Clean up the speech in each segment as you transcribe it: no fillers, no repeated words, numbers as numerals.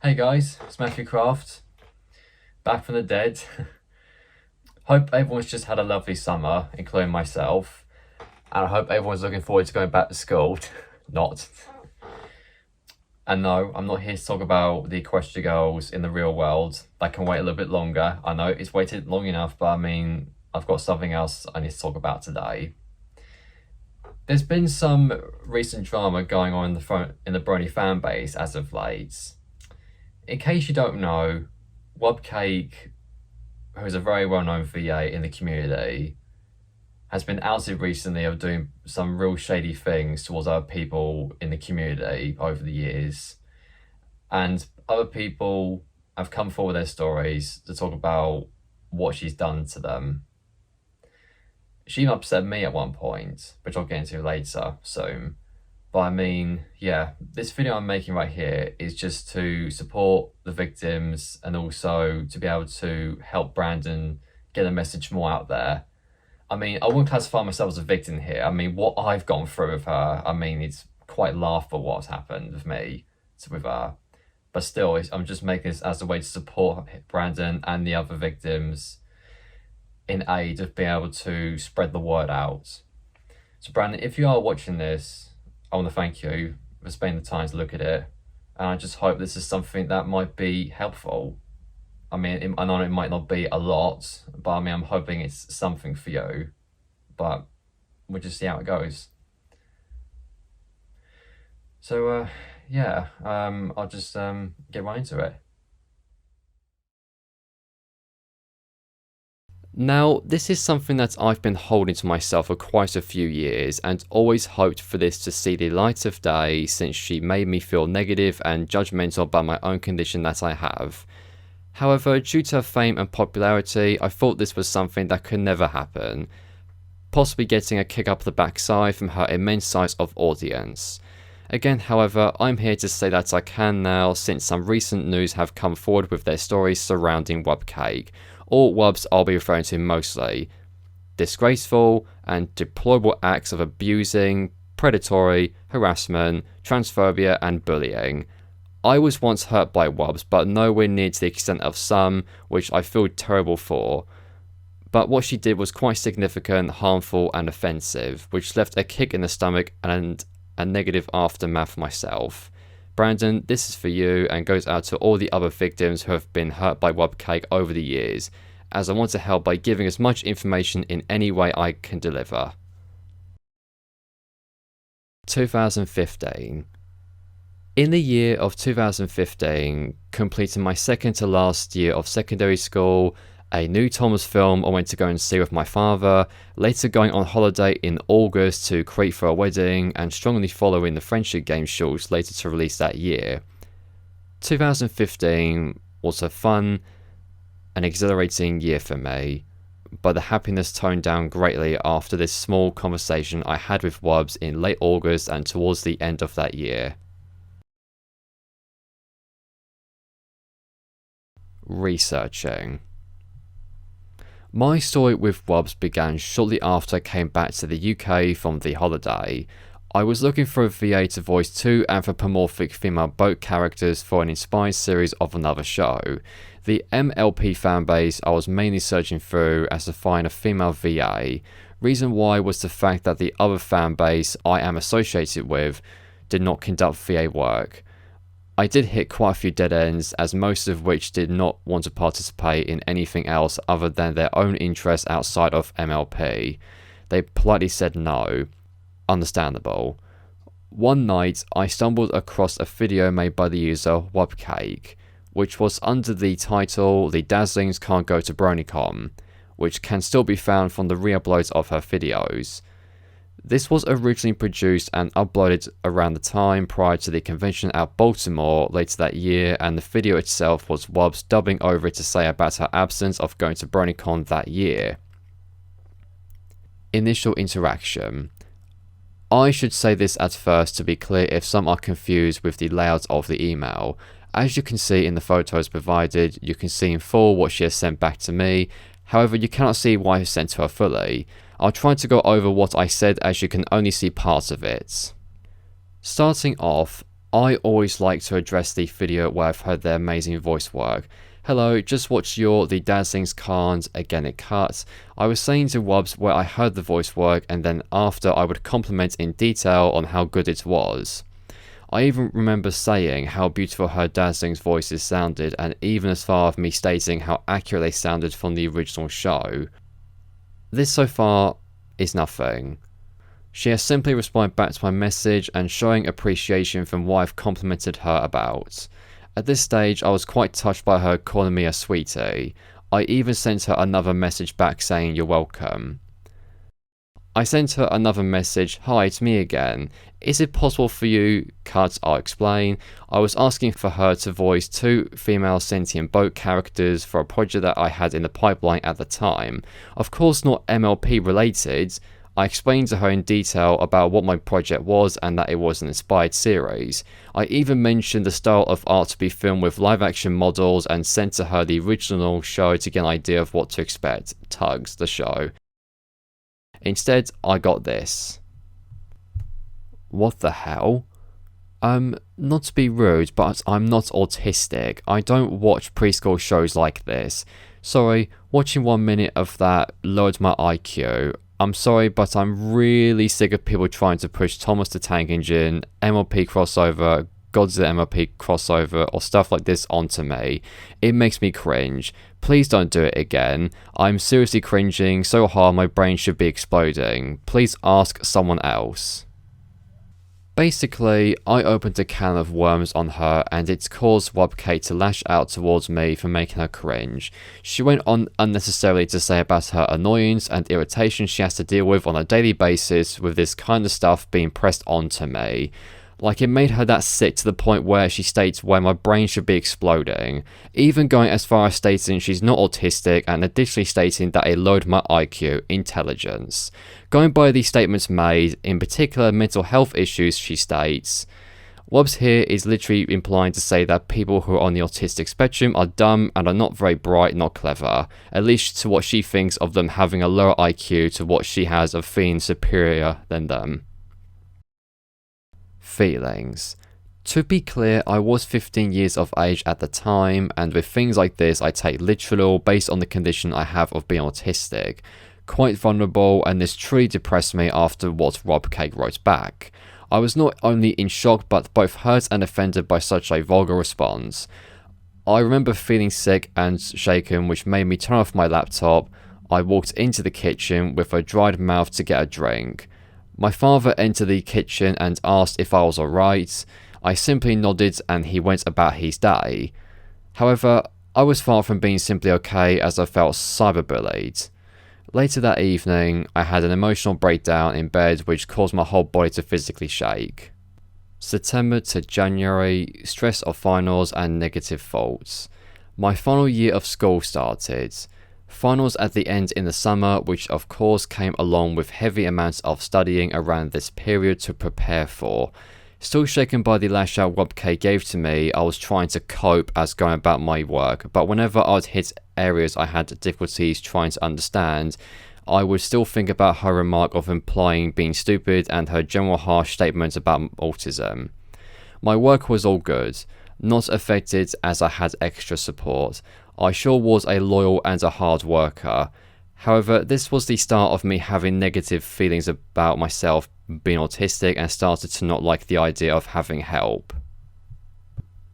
Hey guys, it's Matthew Craft, back from the dead. Hope everyone's just had a lovely summer, including myself. And I hope everyone's looking forward to going back to school. Not. And no, I'm not here to talk about the equestrian girls in the real world. That can wait a little bit longer. I know it's waited long enough, but I mean, I've got something else I need to talk about today. There's been some recent drama going on in the Brony fan base as of late. In case you don't know, Wubcake, who's a very well-known VA in the community, has been outed recently of doing some real shady things towards other people in the community over the years. And other people have come forward with their stories to talk about what she's done to them. She even upset me at one point, which I'll get into later soon. But I mean, yeah, this video I'm making right here is just to support the victims and also to be able to help Brandon get the message more out there. I mean, I wouldn't classify myself as a victim here. I mean, what I've gone through with her, I mean, it's quite laughable what's happened with me with her. But still, I'm just making this as a way to support Brandon and the other victims in aid of being able to spread the word out. So Brandon, if you are watching this, I want to thank you for spending the time to look at it. And I just hope this is something that might be helpful. I mean, I know it might not be a lot, but I mean, I'm hoping it's something for you. But we'll just see how it goes. So, yeah, I'll just get right into it. Now, this is something that I've been holding to myself for quite a few years and always hoped for this to see the light of day since she made me feel negative and judgmental about my own condition that I have. However, due to her fame and popularity, I thought this was something that could never happen, possibly getting a kick up the backside from her immense size of audience. Again, however, I'm here to say that I can now since some recent news have come forward with their stories surrounding Wubcake, or Wubs I'll be referring to mostly. Disgraceful and deplorable acts of abusing, predatory, harassment, transphobia and bullying. I was once hurt by Wubs, but nowhere near to the extent of some, which I feel terrible for. But what she did was quite significant, harmful and offensive, which left a kick in the stomach and a negative aftermath for myself. Brandon, this is for you and goes out to all the other victims who have been hurt by Wubcake over the years, as I want to help by giving as much information in any way I can deliver. 2015. In the year of 2015, completing my second to last year of secondary school, a new Thomas film I went to go and see with my father, later going on holiday in August to Crete for a wedding, and strongly following the friendship game shorts later to release that year. 2015 was a fun and exhilarating year for me, but the happiness toned down greatly after this small conversation I had with Wubs in late August and towards the end of that year. Researching. My story with Wubs began shortly after I came back to the UK from the holiday. I was looking for a VA to voice two anthropomorphic female boat characters for an inspired series of another show. The MLP fanbase I was mainly searching through as to find a female VA. Reason why was the fact that the other fanbase I am associated with did not conduct VA work. I did hit quite a few dead ends, as most of which did not want to participate in anything else other than their own interests outside of MLP. They politely said no. Understandable. One night, I stumbled across a video made by the user Wubcake, which was under the title The Dazzlings Can't Go to BronyCon, which can still be found from the re-uploads of her videos. This was originally produced and uploaded around the time prior to the convention at Baltimore later that year, and the video itself was Wubs dubbing over it to say about her absence of going to BronyCon that year. Initial interaction. I should say this at first to be clear if some are confused with the layout of the email. As you can see in the photos provided, you can see in full what she has sent back to me. However, you cannot see what I have sent to her fully. I'll try to go over what I said as you can only see parts of it. Starting off, I always like to address the video where I've heard their amazing voice work. Hello, just watched your The Dazzlings Can't, again it cuts. I was saying to Wubs where I heard the voice work, and then after I would compliment in detail on how good it was. I even remember saying how beautiful her Dazzling's voices sounded, and even as far as me stating how accurate they sounded from the original show. This so far is nothing. She has simply responded back to my message and showing appreciation from what I've complimented her about. At this stage, I was quite touched by her calling me a sweetie. I even sent her another message back saying you're welcome. I sent her another message, hi, it's me again. Is it possible for you, cut, I'll explain. I was asking for her to voice 2 female sentient boat characters for a project that I had in the pipeline at the time. Of course not MLP related. I explained to her in detail about what my project was and that it was an inspired series. I even mentioned the style of art to be filmed with live action models and sent to her the original show to get an idea of what to expect, Tugs, the show. Instead, I got this. What the hell? Not to be rude, but I'm not autistic. I don't watch preschool shows like this. Sorry, watching 1 minute of that lowered my IQ. I'm sorry, but I'm really sick of people trying to push Thomas the Tank Engine, MLP crossover, Godzilla MLP crossover, or stuff like this onto me. It makes me cringe. Please don't do it again. I'm seriously cringing so hard my brain should be exploding. Please ask someone else. Basically, I opened a can of worms on her and it's caused Wubcake to lash out towards me for making her cringe. She went on unnecessarily to say about her annoyance and irritation she has to deal with on a daily basis with this kind of stuff being pressed onto me. Like, it made her that sick to the point where she states where my brain should be exploding, even going as far as stating she's not autistic and additionally stating that it lowered my IQ, intelligence. Going by these statements made, in particular mental health issues, she states, Wubs here is literally implying to say that people who are on the autistic spectrum are dumb and are not very bright, not clever, at least to what she thinks of them having a lower IQ to what she has of being superior than them. Feelings. To be clear, I was 15 years of age at the time, and with things like this I take literal based on the condition I have of being autistic. Quite vulnerable, and this truly depressed me after what Wubcake wrote back. I was not only in shock but both hurt and offended by such a vulgar response. I remember feeling sick and shaken, which made me turn off my laptop. I walked into the kitchen with a dried mouth to get a drink. My father entered the kitchen and asked if I was alright. I simply nodded and he went about his day. However, I was far from being simply okay as I felt cyberbullied. Later that evening, I had an emotional breakdown in bed which caused my whole body to physically shake. September to January, stress of finals and negative thoughts. My final year of school started. Finals at the end in the summer, which of course came along with heavy amounts of studying around this period to prepare for. Still shaken by the lash out Wubcake gave to me, I was trying to cope as going about my work, but whenever I'd hit areas I had difficulties trying to understand, I would still think about her remark of implying being stupid and her general harsh statements about autism. My work was all good, not affected as I had extra support. I sure was a loyal and a hard worker. However, this was the start of me having negative feelings about myself being autistic and started to not like the idea of having help.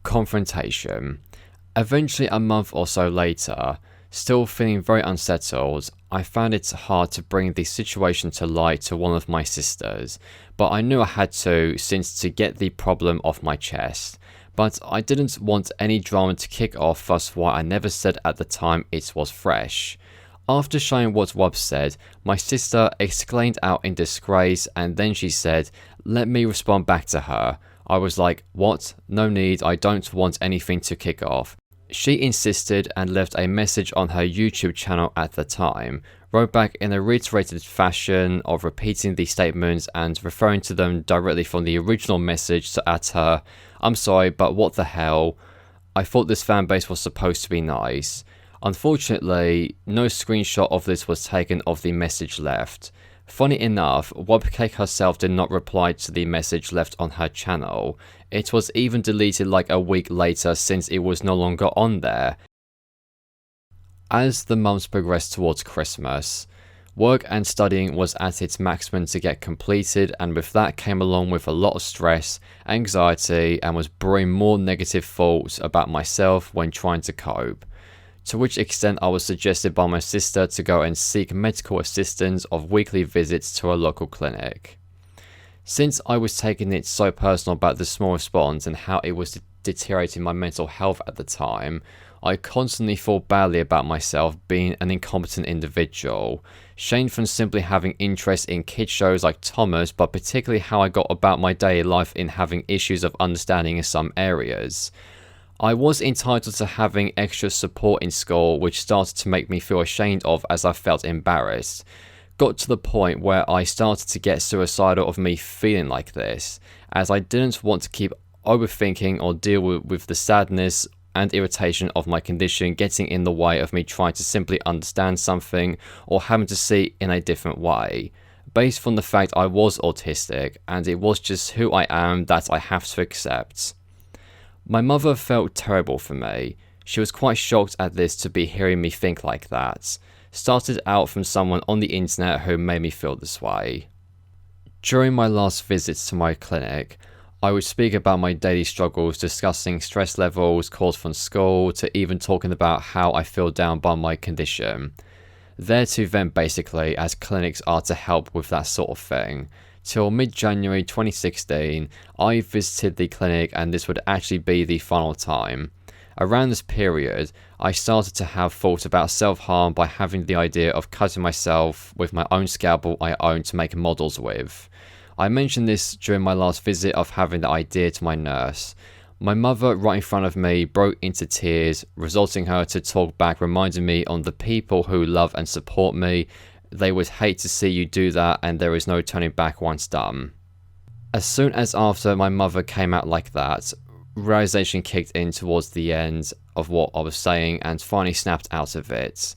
Confrontation. Eventually, a month or so later, still feeling very unsettled, I found it hard to bring the situation to light to one of my sisters, but I knew I had to since to get the problem off my chest. But I didn't want any drama to kick off, thus why I never said at the time it was fresh. After showing what Wub said, my sister exclaimed out in disgrace and then she said, let me respond back to her. I was like, what? No need, I don't want anything to kick off. She insisted and left a message on her YouTube channel at the time, wrote back in a reiterated fashion of repeating the statements and referring to them directly from the original message at her, I'm sorry, but what the hell? I thought this fanbase was supposed to be nice. Unfortunately, no screenshot of this was taken of the message left. Funny enough, Wubcake herself did not reply to the message left on her channel. It was even deleted like a week later since it was no longer on there. As the months progressed towards Christmas, work and studying was at its maximum to get completed, and with that came along with a lot of stress, anxiety, and was brewing more negative thoughts about myself when trying to cope. To which extent I was suggested by my sister to go and seek medical assistance of weekly visits to a local clinic. Since I was taking it so personal about the small response and how it was deteriorating my mental health at the time, I constantly thought badly about myself being an incompetent individual, shamed from simply having interest in kids shows like Thomas, but particularly how I got about my daily life in having issues of understanding in some areas. I was entitled to having extra support in school, which started to make me feel ashamed of as I felt embarrassed. Got to the point where I started to get suicidal of me feeling like this, as I didn't want to keep overthinking or deal with the sadness and irritation of my condition getting in the way of me trying to simply understand something or having to see it in a different way, based from the fact I was autistic and it was just who I am that I have to accept. My mother felt terrible for me. She was quite shocked at this to be hearing me think like that. Started out from someone on the internet who made me feel this way. During my last visits to my clinic, I would speak about my daily struggles, discussing stress levels caused from school to even talking about how I feel down by my condition. There to vent basically, as clinics are to help with that sort of thing. Till mid-January 2016, I visited the clinic and this would actually be the final time. Around this period, I started to have thoughts about self-harm by having the idea of cutting myself with my own scalpel I own to make models with. I mentioned this during my last visit of having the idea to my nurse. My mother, right in front of me, broke into tears, resulting her to talk back, reminding me on the people who love and support me. They would hate to see you do that, and there is no turning back once done. As soon as after my mother came out like that, realization kicked in towards the end of what I was saying and finally snapped out of it.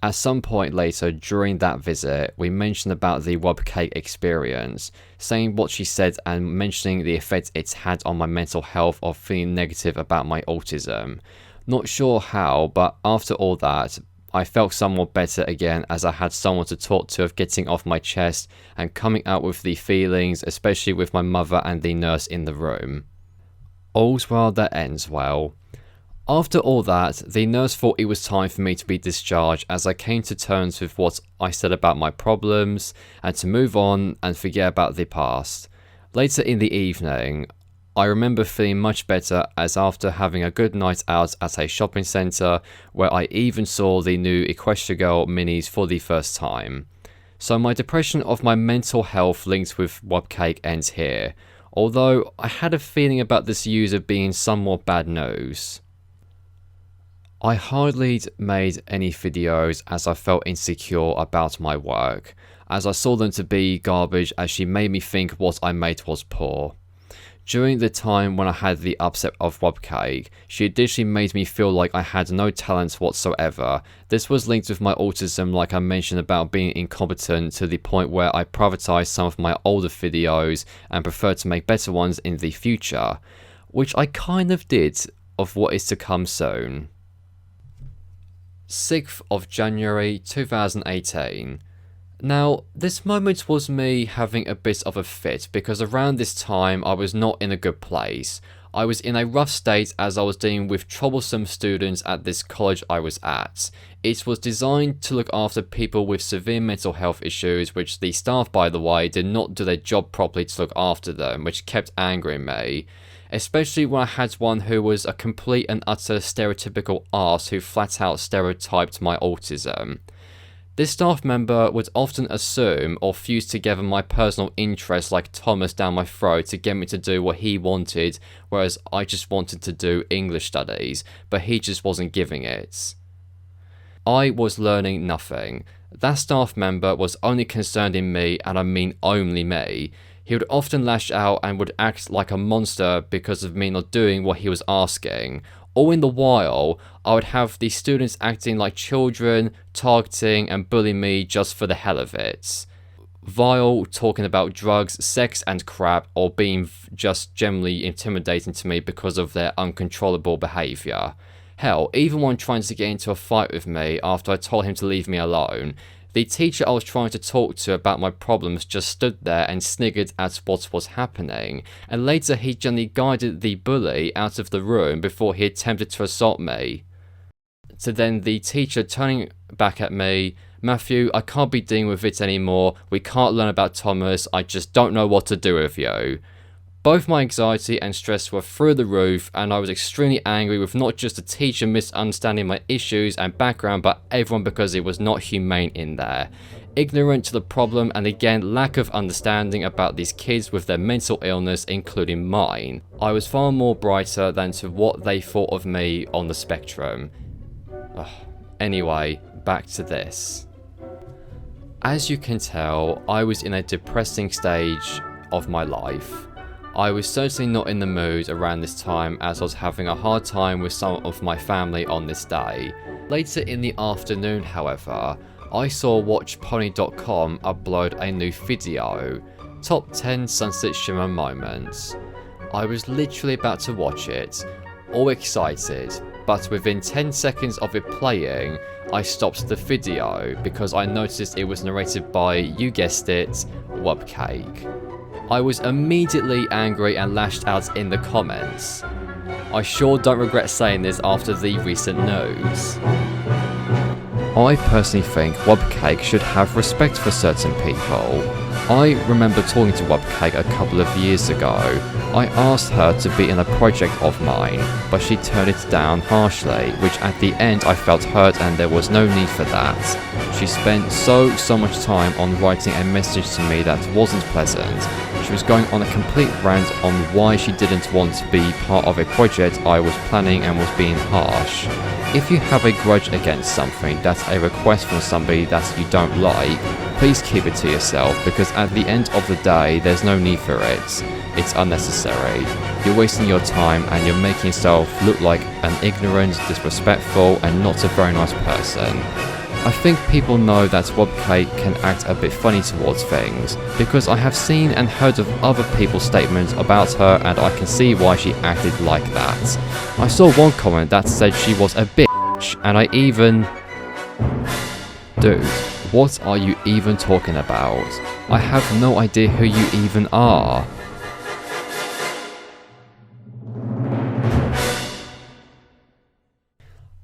At some point later during that visit, we mentioned about the Wubcake experience, saying what she said and mentioning the effect it's had on my mental health of feeling negative about my autism. Not sure how, but after all that, I felt somewhat better again as I had someone to talk to of getting off my chest and coming out with the feelings, especially with my mother and the nurse in the room. All's well that ends well. After all that, the nurse thought it was time for me to be discharged as I came to terms with what I said about my problems and to move on and forget about the past. Later in the evening, I remember feeling much better as after having a good night out at a shopping centre where I even saw the new Equestria Girl minis for the first time. So my depression of my mental health linked with Wubcake ends here, although I had a feeling about this user being somewhat bad news. I hardly made any videos as I felt insecure about my work, as I saw them to be garbage as she made me think what I made was poor. During the time when I had the upset of Wubcake, she additionally made me feel like I had no talent whatsoever. This was linked with my autism, like I mentioned about being incompetent, to the point where I privatized some of my older videos and preferred to make better ones in the future, which I kind of did of what is to come soon. 6th of January 2018. Now, this moment was me having a bit of a fit because around this time I was not in a good place. I was in a rough state as I was dealing with troublesome students at this college I was at. It was designed to look after people with severe mental health issues, which the staff, by the way, did not do their job properly to look after them, which kept angering me. Especially when I had one who was a complete and utter stereotypical arse who flat out stereotyped my autism. This staff member would often assume or fuse together my personal interests like Thomas down my throat to get me to do what he wanted, whereas I just wanted to do English studies, but he just wasn't giving it. I was learning nothing. That staff member was only concerned in me, and I mean only me. He would often lash out and would act like a monster because of me not doing what he was asking. All in the while, I would have the students acting like children, targeting and bullying me just for the hell of it. vile, talking about drugs, sex and crap, or being just generally intimidating to me because of their uncontrollable behaviour. Hell, even one trying to get into a fight with me after I told him to leave me alone, the teacher I was trying to talk to about my problems just stood there and sniggered at what was happening, and later he gently guided the bully out of the room before he attempted to assault me. To then the teacher turning back at me, "Matthew, I can't be dealing with it anymore. We can't learn about Thomas. I just don't know what to do with you." Both my anxiety and stress were through the roof, and I was extremely angry with not just the teacher misunderstanding my issues and background, but everyone because it was not humane in there. Ignorant to the problem, and again lack of understanding about these kids with their mental illness, including mine. I was far more brighter than to what they thought of me on the spectrum. Anyway, back to this. As you can tell, I was in a depressing stage of my life. I was certainly not in the mood around this time, as I was having a hard time with some of my family on this day. Later in the afternoon, however, I saw watchpony.com upload a new video, Top 10 Sunset Shimmer Moments. I was literally about to watch it, all excited, but within 10 seconds of it playing, I stopped the video because I noticed it was narrated by, you guessed it, Wubcake. I was immediately angry and lashed out in the comments. I sure don't regret saying this after the recent news. I personally think Wubcake should have respect for certain people. I remember talking to Wubcake a couple of years ago. I asked her to be in a project of mine, but she turned it down harshly, which at the end I felt hurt and there was no need for that. She spent so much time on writing a message to me that wasn't pleasant. She was going on a complete rant on why she didn't want to be part of a project I was planning and was being harsh. If you have a grudge against something that's a request from somebody that you don't like, please keep it to yourself, because at the end of the day there's no need for it. It's unnecessary. You're wasting your time and you're making yourself look like an ignorant, disrespectful and not a very nice person. I think people know that Wubcake can act a bit funny towards things, because I have seen and heard of other people's statements about her and I can see why she acted like that. I saw one comment that said she was a bitch, and I even... Dude, what are you even talking about? I have no idea who you even are.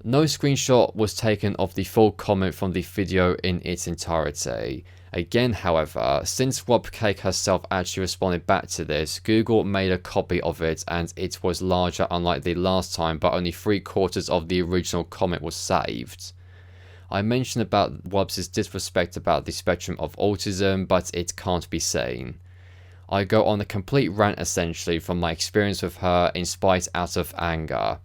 No screenshot was taken of the full comment from the video in its entirety. Again, however, since Wubcake herself actually responded back to this, Google made a copy of it and it was larger unlike the last time, but only 3/4 of the original comment was saved. I mentioned about Wubs' disrespect about the spectrum of autism, but it can't be seen. I go on a complete rant essentially from my experience with her in spite out of anger,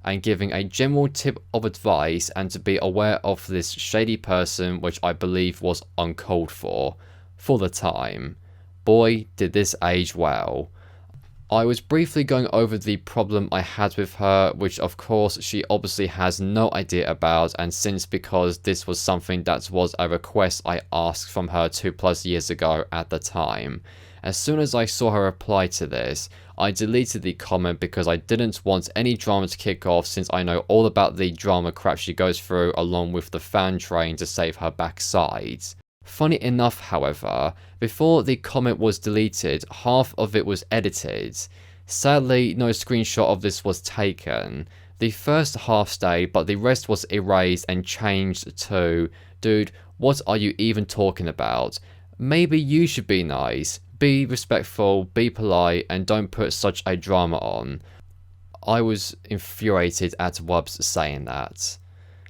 and giving a general tip of advice and to be aware of this shady person, which I believe was uncalled for the time. Boy, did this age well. I was briefly going over the problem I had with her, which of course she obviously has no idea about, and since because this was something that was a request I asked from her 2+ years ago at the time. As soon as I saw her reply to this, I deleted the comment because I didn't want any drama to kick off, since I know all about the drama crap she goes through along with the fan train to save her backside. Funny enough, however, before the comment was deleted, half of it was edited. Sadly, no screenshot of this was taken. The first half stayed, but the rest was erased and changed to, "Dude, what are you even talking about? Maybe you should be nice. Be respectful, be polite, and don't put such a drama on." I was infuriated at Wubs saying that.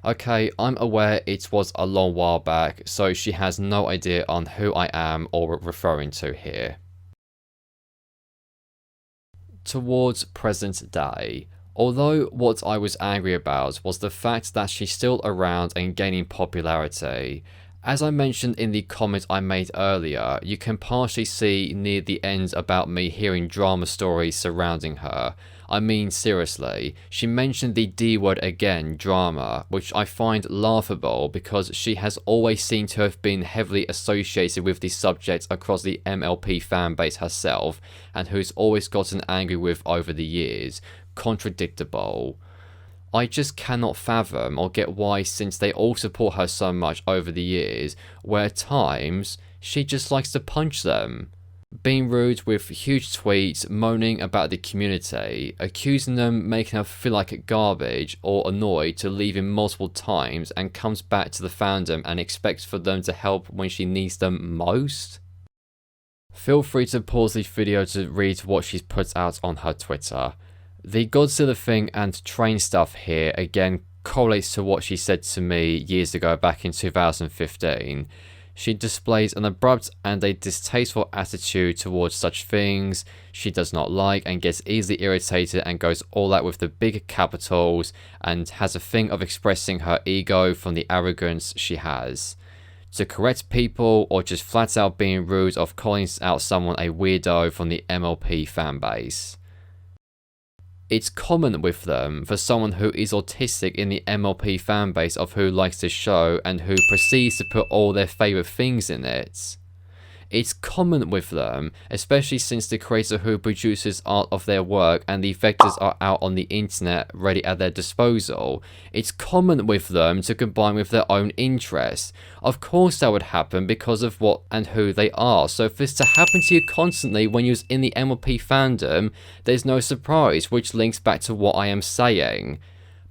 Okay, I'm aware it was a long while back, so she has no idea on who I am or referring to here. Towards present day, although what I was angry about was the fact that she's still around and gaining popularity. As I mentioned in the comment I made earlier, you can partially see near the end about me hearing drama stories surrounding her. I mean, seriously, she mentioned the D word again, drama, which I find laughable because she has always seemed to have been heavily associated with the subject across the MLP fanbase herself, and who's always gotten angry with over the years. Contradictable. I just cannot fathom or get why, since they all support her so much over the years, where at times she just likes to punch them. Being rude with huge tweets, moaning about the community, accusing them, making her feel like garbage or annoyed to leave him multiple times, and comes back to the fandom and expects for them to help when she needs them most? Feel free to pause the video to read what she's put out on her Twitter. The Godzilla thing and train stuff here again correlates to what she said to me years ago back in 2015. She displays an abrupt and a distasteful attitude towards such things she does not like, and gets easily irritated and goes all out with the big capitals, and has a thing of expressing her ego from the arrogance she has. To correct people or just flat out being rude of calling out someone a weirdo from the MLP fanbase. It's common with them for someone who is autistic in the MLP fanbase of who likes the show and who proceeds to put all their favourite things in it. It's common with them, especially since the creator who produces art of their work and the vectors are out on the internet ready at their disposal. It's common with them to combine with their own interests. Of course that would happen because of what and who they are, so for this to happen to you constantly when you're in the MLP fandom, there's no surprise, which links back to what I am saying.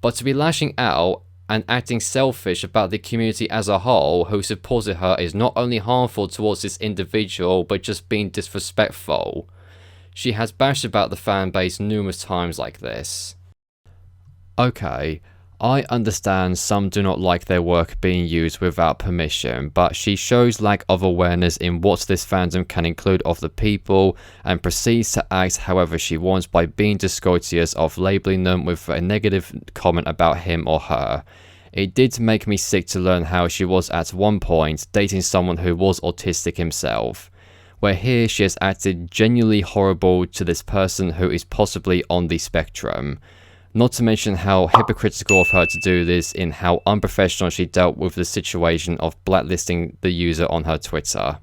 But to be lashing out and acting selfish about the community as a whole who supported her is not only harmful towards this individual, but just being disrespectful. She has bashed about the fanbase numerous times like this. Okay, I understand some do not like their work being used without permission, but she shows lack of awareness in what this fandom can include of the people, and proceeds to act however she wants by being discourteous of labeling them with a negative comment about him or her. It did make me sick to learn how she was at one point dating someone who was autistic himself, where here she has acted genuinely horrible to this person who is possibly on the spectrum. Not to mention how hypocritical of her to do this, in how unprofessional she dealt with the situation of blacklisting the user on her Twitter.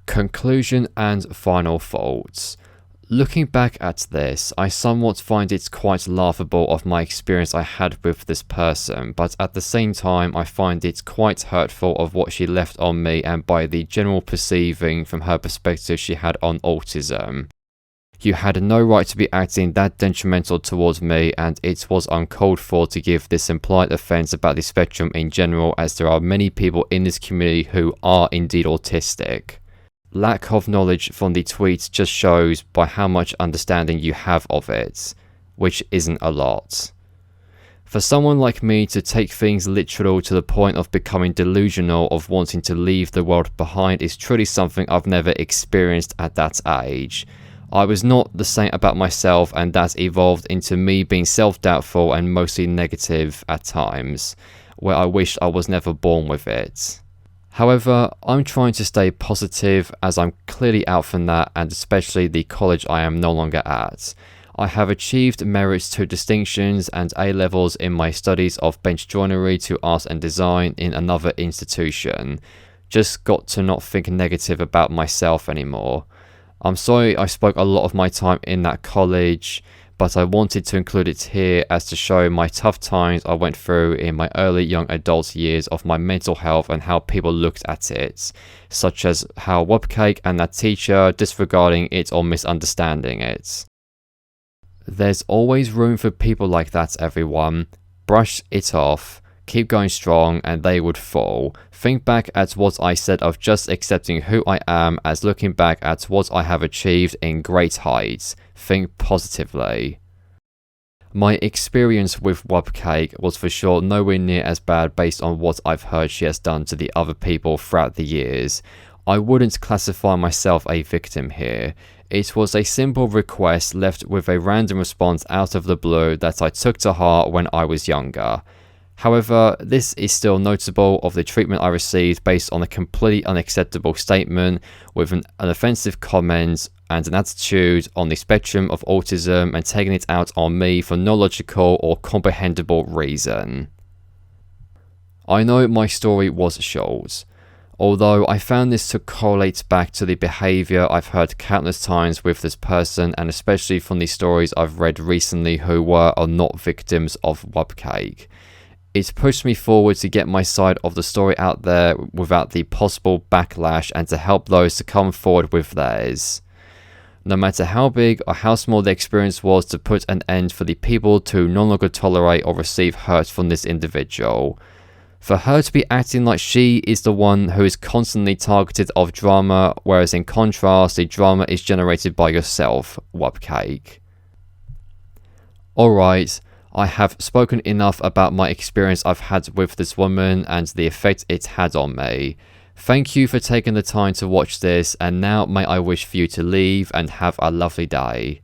Conclusion and final thoughts. Looking back at this, I somewhat find it quite laughable of my experience I had with this person, but at the same time I find it quite hurtful of what she left on me and by the general perceiving from her perspective she had on autism. You had no right to be acting that detrimental towards me, and it was uncalled for to give this implied offence about the spectrum in general, as there are many people in this community who are indeed autistic. Lack of knowledge from the tweets just shows by how much understanding you have of it, which isn't a lot. For someone like me to take things literal to the point of becoming delusional of wanting to leave the world behind is truly something I've never experienced at that age. I was not the same about myself, and that evolved into me being self-doubtful and mostly negative at times, where I wished I was never born with it. However, I'm trying to stay positive, as I'm clearly out from that, and especially the college I am no longer at. I have achieved merits to distinctions and A-levels in my studies of bench joinery to art and design in another institution. Just got to not think negative about myself anymore. I'm sorry I spoke a lot of my time in that college, but I wanted to include it here as to show my tough times I went through in my early young adult years of my mental health and how people looked at it, such as how Wubcake and that teacher disregarding it or misunderstanding it. There's always room for people like that, everyone. Brush it off. Keep going strong and they would fall. Think back at what I said of just accepting who I am as looking back at what I have achieved in great heights. Think positively. My experience with Wubcake was for sure nowhere near as bad based on what I've heard she has done to the other people throughout the years. I wouldn't classify myself a victim here. It was a simple request left with a random response out of the blue that I took to heart when I was younger. However, this is still notable of the treatment I received based on a completely unacceptable statement with an offensive comment and an attitude on the spectrum of autism and taking it out on me for no logical or comprehensible reason. I know my story was short, although I found this to correlate back to the behaviour I've heard countless times with this person, and especially from the stories I've read recently who were or not victims of Wubcake. It's pushed me forward to get my side of the story out there without the possible backlash and to help those to come forward with theirs. No matter how big or how small the experience was, to put an end for the people to no longer tolerate or receive hurt from this individual. For her to be acting like she is the one who is constantly targeted of drama, whereas in contrast, the drama is generated by yourself, Wubcake. Alright, I have spoken enough about my experience I've had with this woman and the effect it had on me. Thank you for taking the time to watch this, and now may I wish for you to leave and have a lovely day.